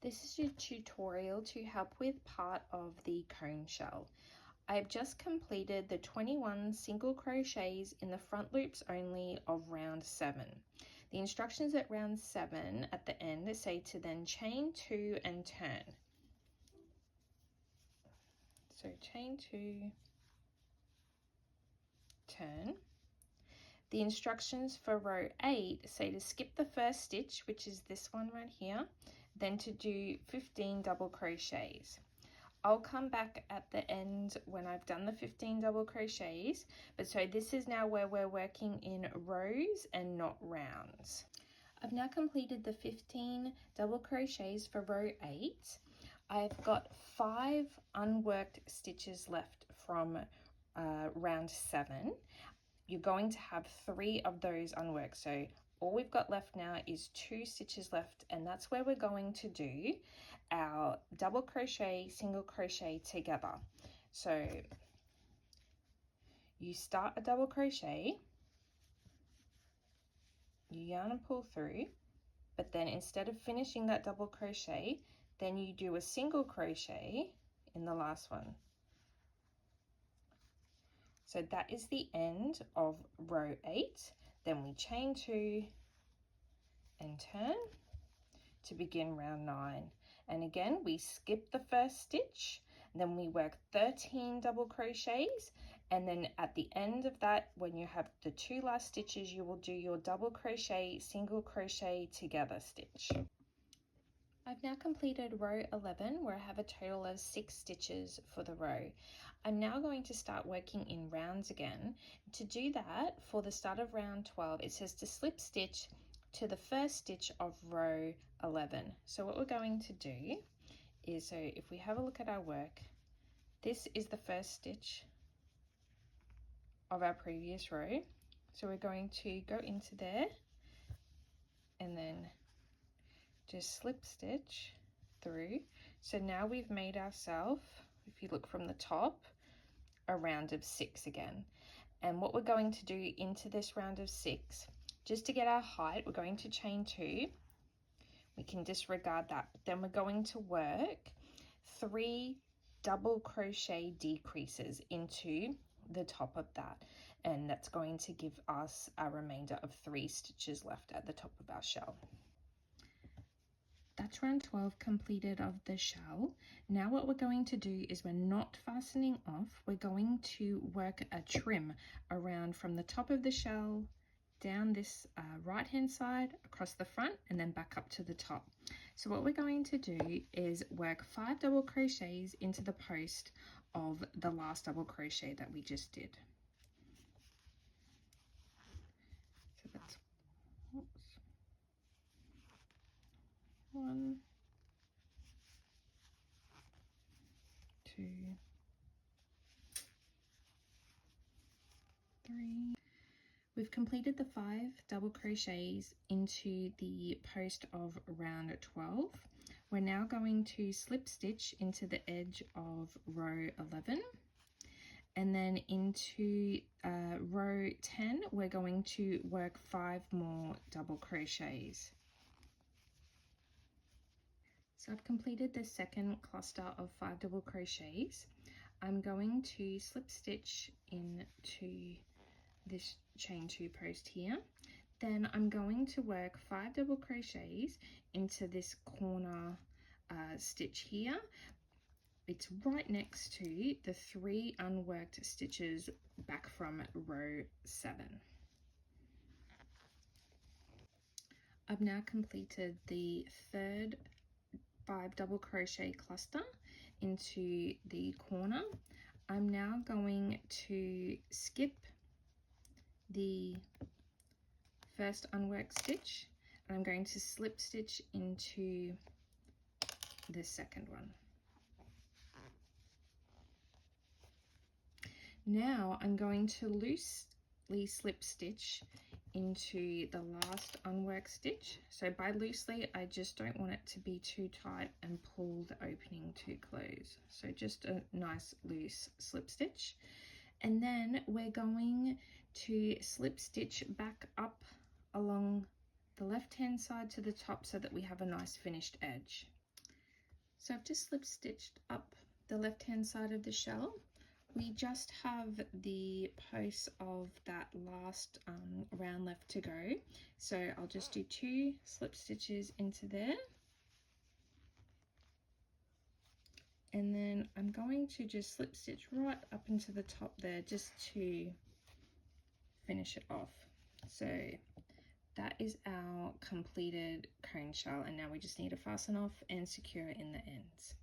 This is a tutorial to help with part of the cone shell. I've just completed the 21 single crochets in the front loops only of round 7. The instructions at round 7 at the end say to then chain 2 and turn. So chain 2, turn. The instructions for row 8 say to skip the first stitch, which is this one right here, then to do 15 double crochets. I'll come back at the end when I've done the 15 double crochets, but so this is now where we're working in rows and not rounds. I've now completed the 15 double crochets for row 8. I've got 5 unworked stitches left from round 7. You're going to have 3 of those unworked, so all we've got left now is 2 stitches left, and that's where we're going to do our double crochet, single crochet together. So you start a double crochet, you yarn and pull through, but then instead of finishing that double crochet, then you do a single crochet in the last one. So that is the end of row 8. Then we chain 2 and turn to begin round 9. And again, we skip the first stitch, then we work 13 double crochets, and then at the end of that, when you have the 2 last stitches, you will do your double crochet, single crochet together stitch. I've now completed row 11, where I have a total of 6 stitches for the row. I'm now going to start working in rounds again. To do that, for the start of round 12, it says to slip stitch to the first stitch of row 11. So what we're going to do is, so if we have a look at our work, this is the first stitch of our previous row. So we're going to go into there and then just slip stitch through. So now we've made ourselves, if you look from the top, a round of 6 again. And what we're going to do into this round of 6, just to get our height, we're going to chain 2. We can disregard that, but then we're going to work 3 double crochet decreases into the top of that, and that's going to give us a remainder of 3 stitches left at the top of our shell. That's round 12 completed of the shell. Now what we're going to do is we're not fastening off, we're going to work a trim around from the top of the shell down this right hand side across the front and then back up to the top. So what we're going to do is work 5 double crochets into the post of the last double crochet that we just did. So that's 1, 2, 3. We've completed the 5 double crochets into the post of round 12. We're now going to slip stitch into the edge of row 11, and then into row 10 we're going to work 5 more double crochets. So I've completed the second cluster of 5 double crochets. I'm going to slip stitch into this chain 2 post here. Then I'm going to work 5 double crochets into this corner stitch here. It's right next to the 3 unworked stitches back from row 7. I've now completed the third 5 double crochet cluster into the corner. I'm now going to skip the first unworked stitch and I'm going to slip stitch into the second one. Now I'm going to loosely slip stitch into the last unworked stitch. So by loosely, I just don't want it to be too tight and pull the opening too close. So just a nice loose slip stitch. And then we're going to slip stitch back up along the left hand side to the top so that we have a nice finished edge. So I've just slip stitched up the left hand side of the shell. We just have the posts of that last round left to go, so I'll just do 2 slip stitches into there, and then I'm going to just slip stitch right up into the top there just to finish it off. So that is our completed cone shell, and now we just need to fasten off and secure it in the ends.